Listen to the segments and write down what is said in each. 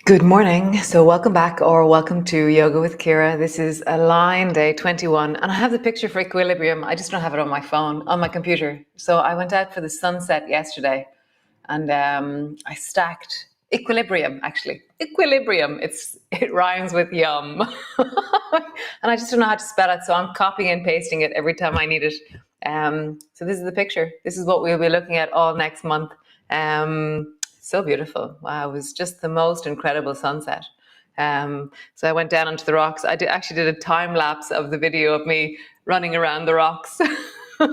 Good morning. So welcome back or welcome to Yoga with Ciara. This is Align Day 21 and I have the picture for equilibrium. I just don't have it on my phone, on my computer. So I went out for the sunset yesterday and I stacked equilibrium actually. Equilibrium, it rhymes with yum. And I just don't know how to spell it, so I'm copying and pasting it every time I need it. So this is the picture. This is what we'll be looking at all next month. So beautiful. Wow, it was just the most incredible sunset. So I went down onto the rocks. Actually did a time lapse of the video of me running around the rocks. So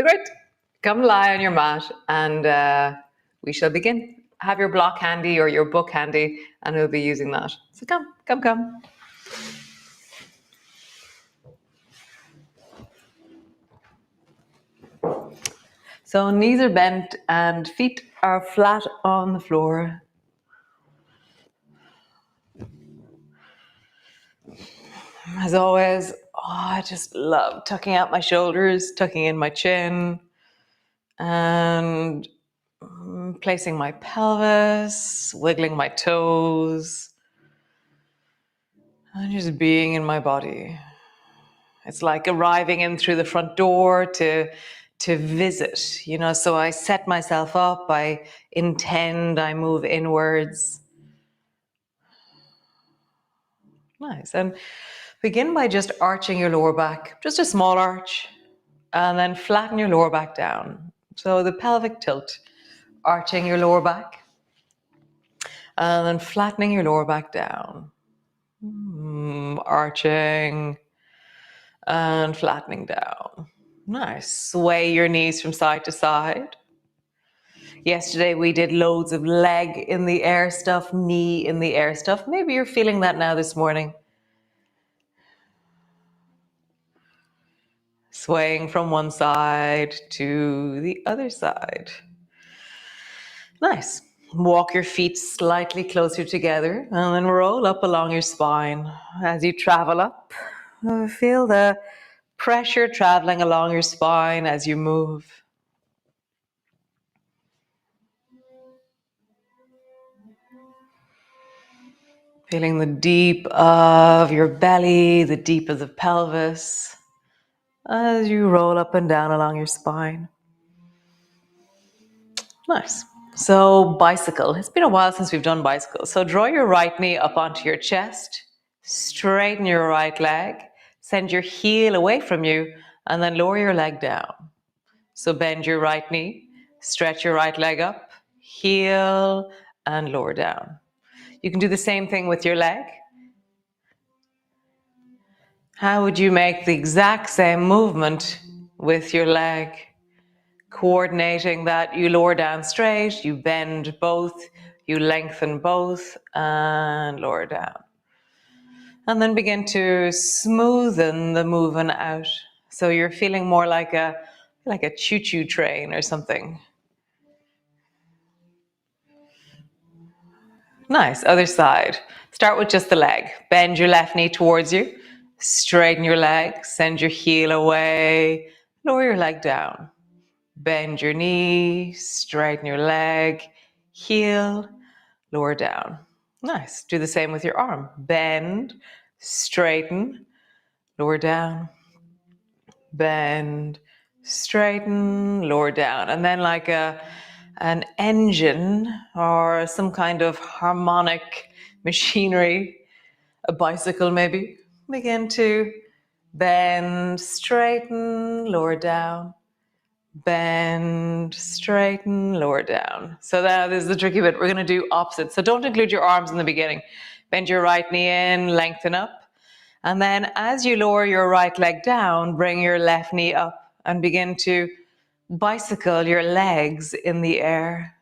great. Come lie on your mat and we shall begin. Have your block handy or your book handy and we'll be using that. So come. So knees are bent and feet are flat on the floor. As always, I just love tucking out my shoulders, tucking in my chin, and placing my pelvis, wiggling my toes, and just being in my body. It's like arriving in through the front door to visit, so I set myself up, I intend, I move inwards. Nice. And begin by just arching your lower back, just a small arch, and then flatten your lower back down. So the pelvic tilt, arching your lower back, and then flattening your lower back down. Arching and flattening down. Nice. Sway your knees from side to side. Yesterday we did loads of leg in the air stuff, knee in the air stuff. Maybe you're feeling that now this morning. Swaying from one side to the other side. Nice. Walk your feet slightly closer together and then roll up along your spine. As you travel up, feel the pressure traveling along your spine as you move. Feeling the deep of your belly, the deep of the pelvis, as you roll up and down along your spine. Nice. So bicycle. It's been a while since we've done bicycle. So draw your right knee up onto your chest, straighten your right leg, send your heel away from you, and then lower your leg down. So bend your right knee, stretch your right leg up, heel, and lower down. You can do the same thing with your leg. How would you make the exact same movement with your leg? Coordinating that, you lower down straight, you bend both, you lengthen both, and lower down. And then begin to smoothen the moving out. So you're feeling more like a choo-choo train or something. Nice, other side. Start with just the leg. Bend your left knee towards you, straighten your leg, send your heel away, lower your leg down. Bend your knee, straighten your leg, heel, lower down. Nice. Do the same with your arm. Bend, straighten, lower down. Bend, straighten, lower down. And then like an engine or some kind of harmonic machinery, a bicycle maybe, begin to bend, straighten, lower down. Bend, straighten, lower down. So now this is the tricky bit. We're going to do opposite. So don't include your arms in the beginning. Bend your right knee in, lengthen up. And then as you lower your right leg down, bring your left knee up and begin to bicycle your legs in the air.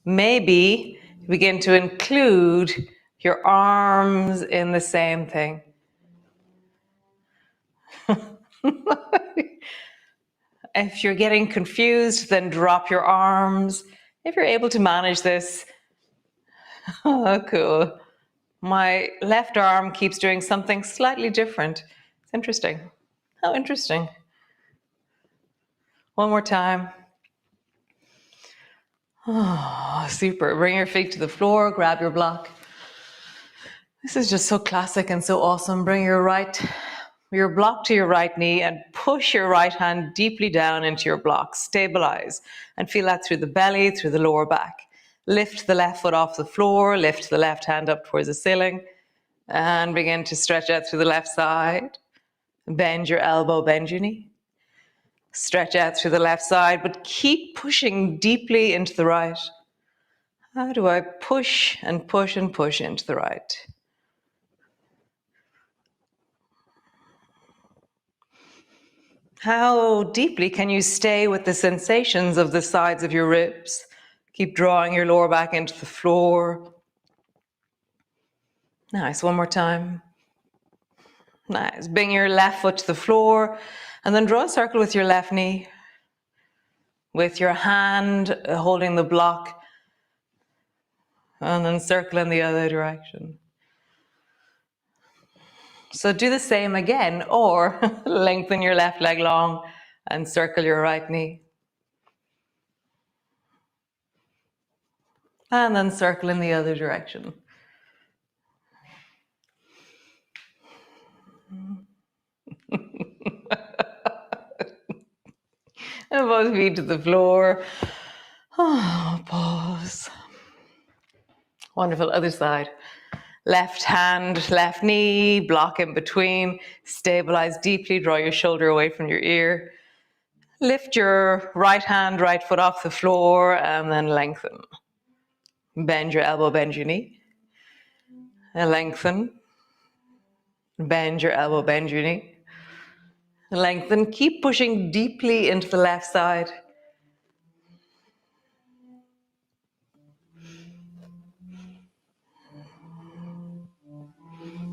Maybe begin to include your arms in the same thing. If you're getting confused, then drop your arms. If you're able to manage this, oh, cool. My left arm keeps doing something slightly different. It's interesting. How interesting. One more time. Oh, super. Bring your feet to the floor, grab your block. This is just so classic and so awesome. Bring your block to your right knee and push your right hand deeply down into your block. Stabilize and feel that through the belly, through the lower back. Lift the left foot off the floor, lift the left hand up towards the ceiling, and begin to stretch out through the left side. Bend your elbow, bend your knee. Stretch out through the left side, but keep pushing deeply into the right. How do I push and push and push into the right? How deeply can you stay with the sensations of the sides of your ribs? Keep drawing your lower back into the floor. Nice, one more time. Nice. Bring your left foot to the floor and then draw a circle with your left knee. With your hand holding the block and then circle in the other direction. So do the same again, or lengthen your left leg long and circle your right knee. And then circle in the other direction. And both feet to the floor. Oh, pause. Wonderful. Other side. Left hand, left knee, block in between. Stabilize deeply. Draw your shoulder away from your ear. Lift your right hand, right foot off the floor and then lengthen. Bend your elbow, bend your knee. And lengthen. Bend your elbow, bend your knee. Lengthen. Keep pushing deeply into the left side.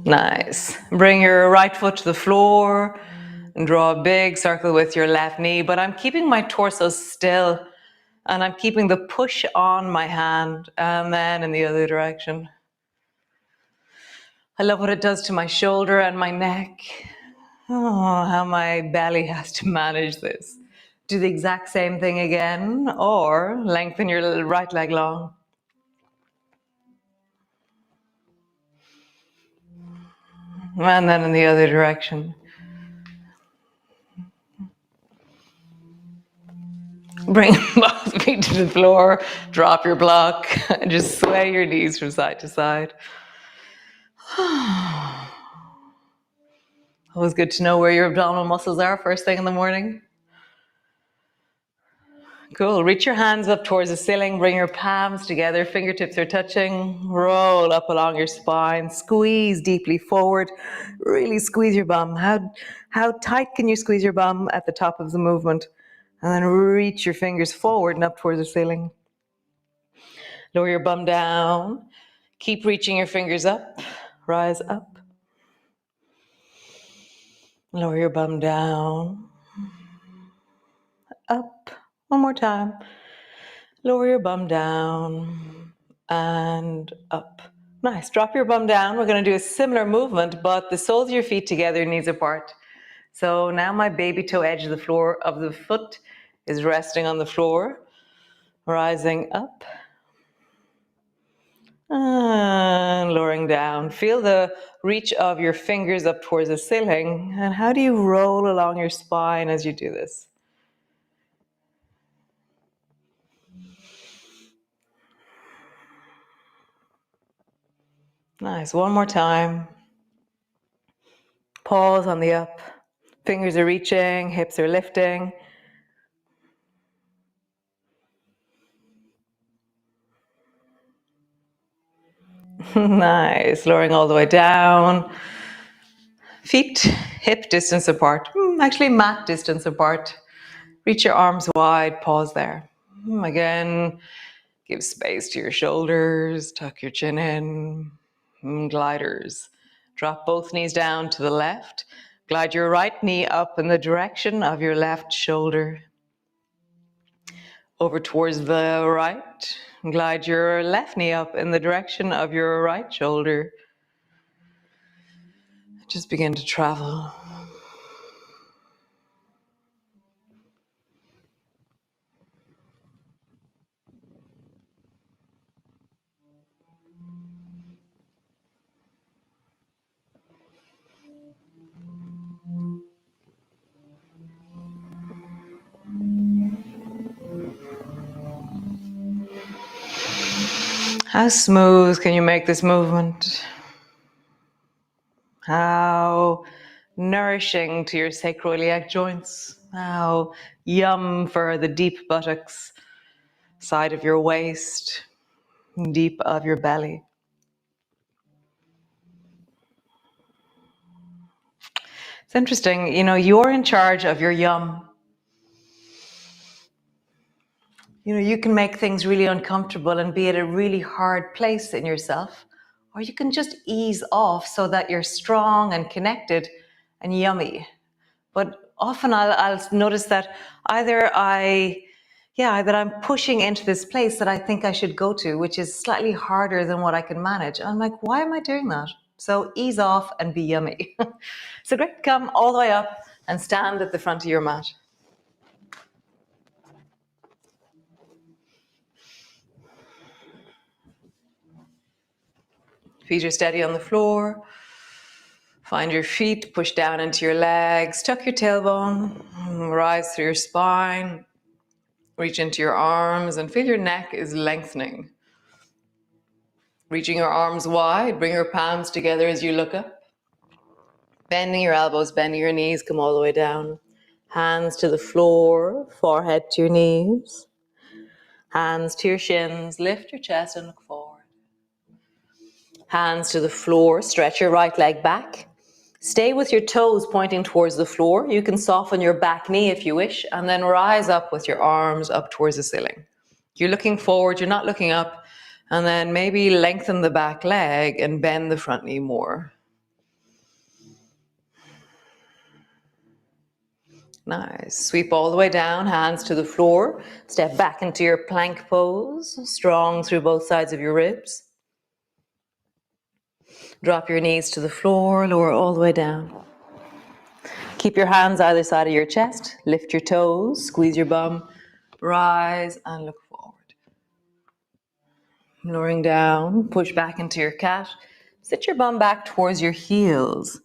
Nice. Bring your right foot to the floor and draw a big circle with your left knee, but I'm keeping my torso still and I'm keeping the push on my hand and then in the other direction. I love what it does to my shoulder and my neck. Oh, how my belly has to manage this. Do the exact same thing again, or lengthen your right leg long. And then in the other direction. Bring both feet to the floor, drop your block, and just sway your knees from side to side. Always good to know where your abdominal muscles are first thing in the morning. Cool. Reach your hands up towards the ceiling. Bring your palms together. Fingertips are touching. Roll up along your spine. Squeeze deeply forward. Really squeeze your bum. How tight can you squeeze your bum at the top of the movement? And then reach your fingers forward and up towards the ceiling. Lower your bum down. Keep reaching your fingers up. Rise up. Lower your bum down. Up. One more time. Lower your bum down and up. Nice. Drop your bum down. We're going to do a similar movement, but the soles of your feet together, knees apart. So now my baby toe edge of the floor of the foot is resting on the floor. Rising up and lowering down. Feel the reach of your fingers up towards the ceiling. And how do you roll along your spine as you do this? Nice. One more time. Pause on the up. Fingers are reaching, hips are lifting. Nice. Lowering all the way down. Feet hip distance apart. Actually, mat distance apart. Reach your arms wide. Pause there. Again, give space to your shoulders. Tuck your chin in. Gliders. Drop both knees down to the left. Glide your right knee up in the direction of your left shoulder. Over towards the right. Glide your left knee up in the direction of your right shoulder. Just begin to travel. How smooth can you make this movement? How nourishing to your sacroiliac joints. How yum for the deep buttocks, side of your waist, deep of your belly. It's interesting, you're in charge of your yum. You can make things really uncomfortable and be at a really hard place in yourself, or you can just ease off so that you're strong and connected and yummy. But often I'll notice that either I'm pushing into this place that I think I should go to, which is slightly harder than what I can manage. And I'm like, why am I doing that? So ease off and be yummy. So great, come all the way up and stand at the front of your mat. Feet are steady on the floor. Find your feet, push down into your legs, tuck your tailbone, rise through your spine, reach into your arms and feel your neck is lengthening. Reaching your arms wide, bring your palms together as you look up. Bending your elbows, bending your knees, come all the way down. Hands to the floor, forehead to your knees. Hands to your shins, lift your chest and look forward. Hands to the floor, stretch your right leg back. Stay with your toes pointing towards the floor. You can soften your back knee if you wish, and then rise up with your arms up towards the ceiling. You're looking forward, you're not looking up, and then maybe lengthen the back leg and bend the front knee more. Nice. Sweep all the way down, hands to the floor. Step back into your plank pose, strong through both sides of your ribs. Drop your knees to the floor, lower all the way down. Keep your hands either side of your chest, lift your toes, squeeze your bum, rise and look forward. Lowering down, push back into your cat. Sit your bum back towards your heels.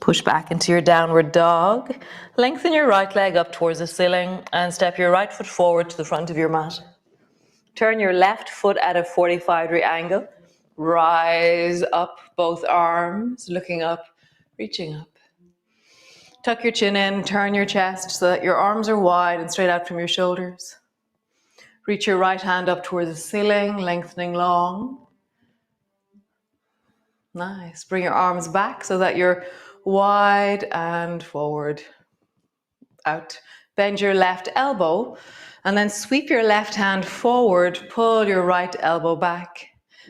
Push back into your downward dog. Lengthen your right leg up towards the ceiling and step your right foot forward to the front of your mat. Turn your left foot at a 45-degree angle. Rise up both arms, looking up, reaching up. Tuck your chin in, turn your chest so that your arms are wide and straight out from your shoulders. Reach your right hand up towards the ceiling, lengthening long. Nice. Bring your arms back so that you're wide and forward. Out. Bend your left elbow and then sweep your left hand forward, pull your right elbow back.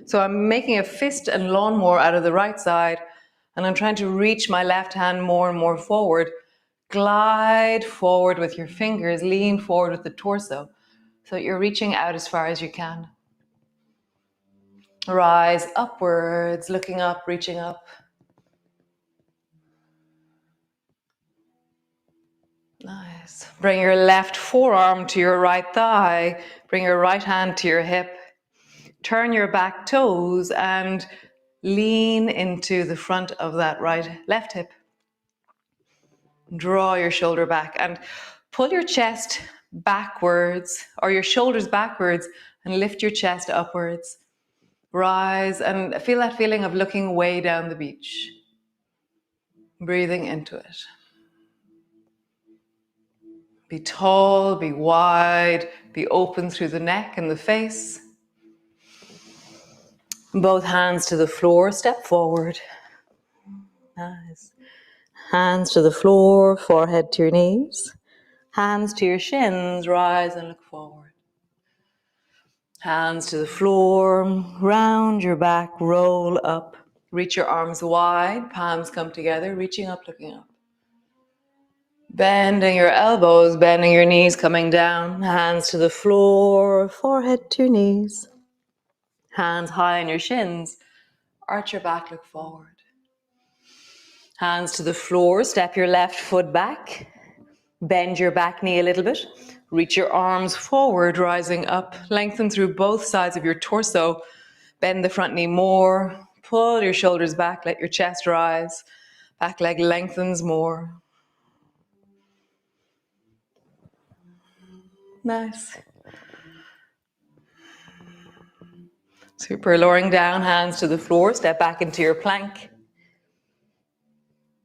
So I'm making a fist and lawnmower out of the right side and I'm trying to reach my left hand more and more forward. Glide forward with your fingers, lean forward with the torso so that you're reaching out as far as you can. Rise upwards, looking up, reaching up. Nice. Bring your left forearm to your right thigh. Bring your right hand to your hip. Turn your back toes and lean into the front of that left hip. Draw your shoulder back and pull your chest backwards or your shoulders backwards and lift your chest upwards. Rise and feel that feeling of looking way down the beach. Breathing into it. Be tall, be wide, be open through the neck and the face. Both hands to the floor, step forward. Nice. Hands to the floor, forehead to your knees. Hands to your shins, rise and look forward. Hands to the floor, round your back, roll up. Reach your arms wide, palms come together, reaching up, looking up. Bending your elbows, bending your knees, coming down. Hands to the floor, forehead to your knees. Hands high on your shins. Arch your back, look forward. Hands to the floor, step your left foot back. Bend your back knee a little bit. Reach your arms forward, rising up. Lengthen through both sides of your torso. Bend the front knee more. Pull your shoulders back, let your chest rise. Back leg lengthens more. Nice. Super. Lowering down, hands to the floor. Step back into your plank.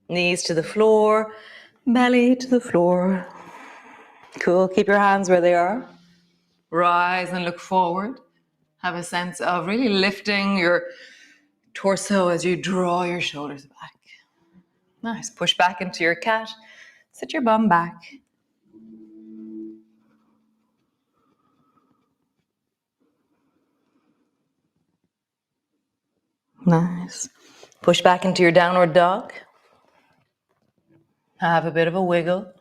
Knees to the floor, belly to the floor. Cool. Keep your hands where they are. Rise and look forward. Have a sense of really lifting your torso as you draw your shoulders back. Nice. Push back into your cat. Sit your bum back. Nice. Push back into your downward dog. Have a bit of a wiggle.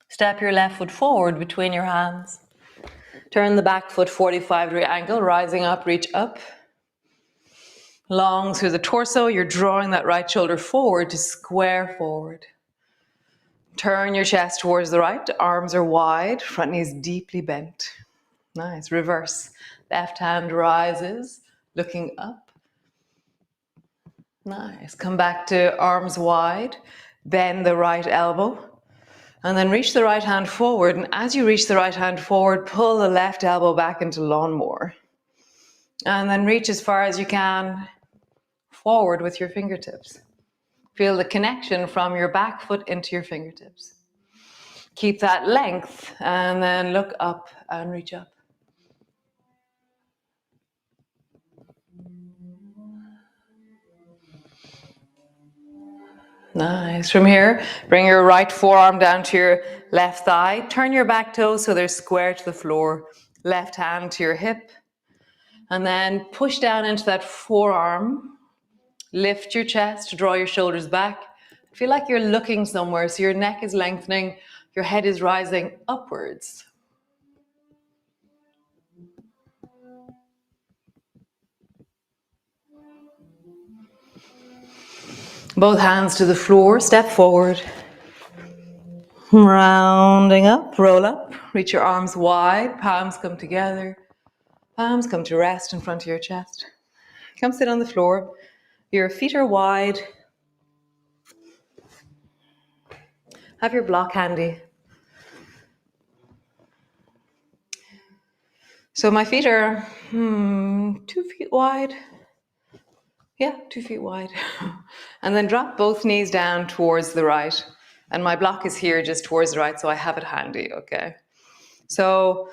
Step your left foot forward between your hands. Turn the back foot 45-degree angle, rising up, reach up. Long through the torso, you're drawing that right shoulder forward to square forward. Turn your chest towards the right, arms are wide, front knees deeply bent. Nice, reverse. Left hand rises, looking up. Nice, come back to arms wide, bend the right elbow. And then reach the right hand forward. And as you reach the right hand forward, pull the left elbow back into lawnmower. And then reach as far as you can forward with your fingertips. Feel the connection from your back foot into your fingertips. Keep that length and then look up and reach up. Nice. From here, bring your right forearm down to your left thigh. Turn your back toes so they're square to the floor. Left hand to your hip. And then push down into that forearm. Lift your chest, draw your shoulders back. Feel like you're looking somewhere, so your neck is lengthening, your head is rising upwards. Both hands to the floor, step forward. Rounding up, roll up, reach your arms wide, palms come together. Palms come to rest in front of your chest. Come sit on the floor. Your feet are wide. Have your block handy. So my feet are 2 feet wide. Yeah, 2 feet wide. And then drop both knees down towards the right. And my block is here just towards the right, so I have it handy, okay? So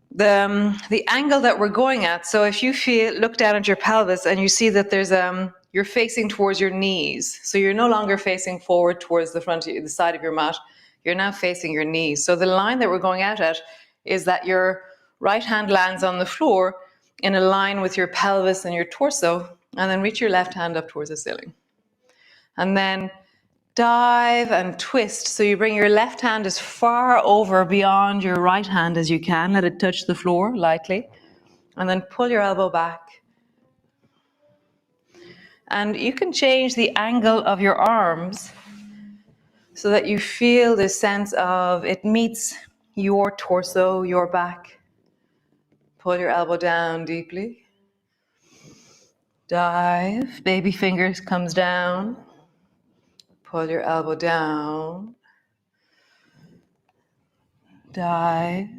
the angle that we're going at, so if you look down at your pelvis and you see that there's you're facing towards your knees, so you're no longer facing forward towards the front of the side of your mat, you're now facing your knees. So the line that we're going out at is that your right hand lands on the floor in a line with your pelvis and your torso, and then reach your left hand up towards the ceiling. And then dive and twist. So you bring your left hand as far over beyond your right hand as you can. Let it touch the floor lightly. And then pull your elbow back. And you can change the angle of your arms so that you feel this sense of it meets your torso, your back. Pull your elbow down deeply. Dive. Baby fingers comes down. Pull your elbow down. Dive.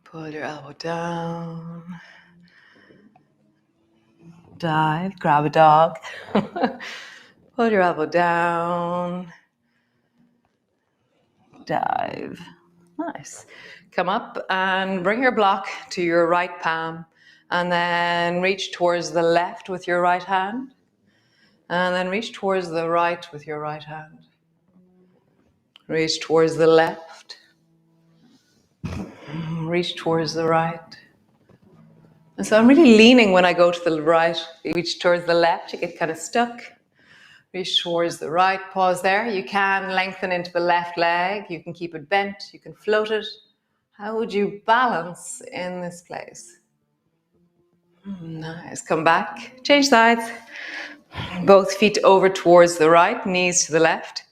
Pull your elbow down. Dive. Grab a dog. Pull your elbow down. Dive. Nice. Come up and bring your block to your right palm. And then reach towards the left with your right hand. And then reach towards the right with your right hand. Reach towards the left. Reach towards the right. And so I'm really leaning when I go to the right. Reach towards the left, you get kind of stuck. Reach towards the right, pause there. You can lengthen into the left leg. You can keep it bent, you can float it. How would you balance in this place? Nice, come back, change sides. Both feet over towards the right, knees to the left.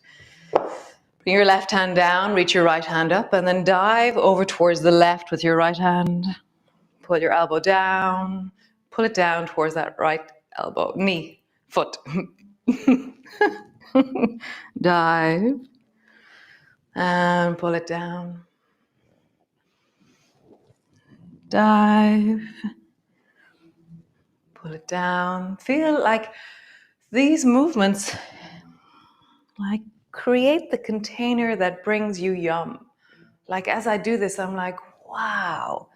Bring your left hand down, reach your right hand up, and then dive over towards the left with your right hand. Pull your elbow down, pull it down towards that right elbow, knee, foot. Dive. And pull it down. Dive. Pull it down. Feel like these movements like create the container that brings you yum. Like as I do this, I'm like, wow.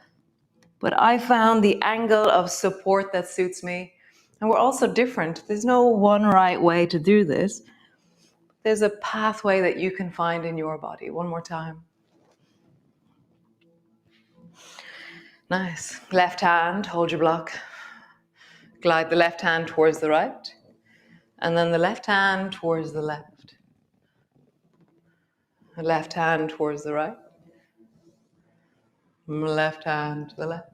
But I found the angle of support that suits me. And we're also different. There's no one right way to do this. There's a pathway that you can find in your body. One more time. Nice. Left hand, hold your block. Glide the left hand towards the right. And then the left hand towards the left. The left hand towards the right. Left hand to the left.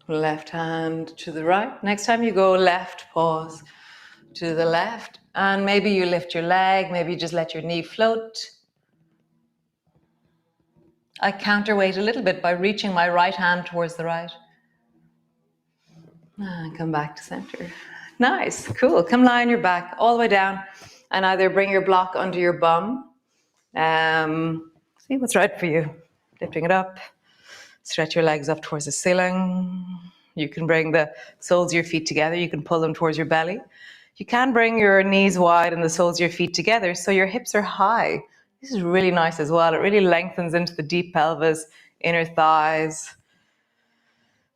Left hand to the right. Next time you go left, pause to the left. And maybe you lift your leg. Maybe you just let your knee float. I counterweight a little bit by reaching my right hand towards the right. And come back to center. Nice, cool. Come lie on your back all the way down and either bring your block under your bum. See what's right for you. Lifting it up. Stretch your legs up towards the ceiling. You can bring the soles of your feet together. You can pull them towards your belly. You can bring your knees wide and the soles of your feet together so your hips are high. This is really nice as well. It really lengthens into the deep pelvis, inner thighs.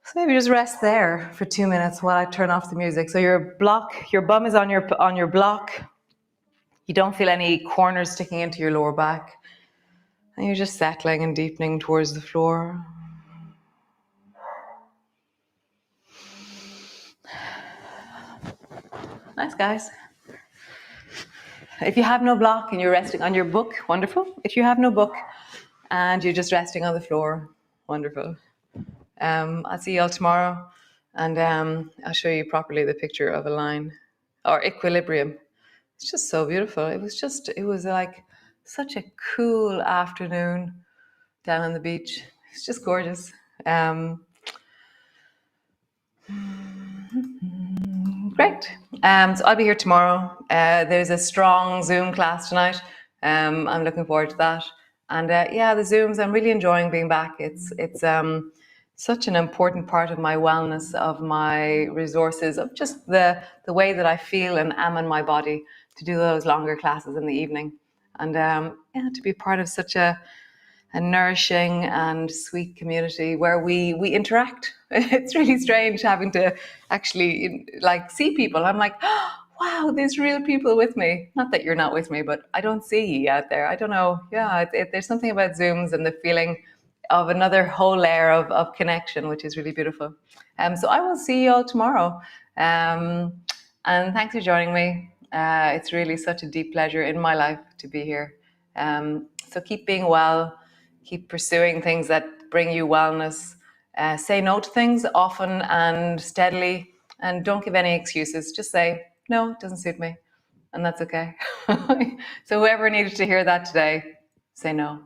So maybe just rest there for 2 minutes while I turn off the music. So your bum is on your block. You don't feel any corners sticking into your lower back. And you're just settling and deepening towards the floor. Nice, guys. If you have no block and you're resting on your book, wonderful. If you have no book and you're just resting on the floor, wonderful. I'll see you all tomorrow, and I'll show you properly the picture of a line or equilibrium. It's just so beautiful. It was like such a cool afternoon down on the beach. It's just gorgeous. Great. So I'll be here tomorrow. There's a strong Zoom class tonight. I'm looking forward to that. And yeah, the Zooms, I'm really enjoying being back. It's such an important part of my wellness, of my resources, of just the way that I feel and am in my body to do those longer classes in the evening. And yeah, to be part of such a nourishing and sweet community where we interact. It's really strange having to actually like see people. I'm like, oh, wow, there's real people with me. Not that you're not with me, but I don't see you out there. I don't know. Yeah, there's something about Zooms and the feeling of another whole layer of connection, which is really beautiful. So I will see you all tomorrow. And thanks for joining me. It's really such a deep pleasure in my life to be here. So keep being well. Keep pursuing things that bring you wellness. Say no to things often and steadily, and don't give any excuses. Just say, no, it doesn't suit me, and that's okay. So whoever needed to hear that today, say no.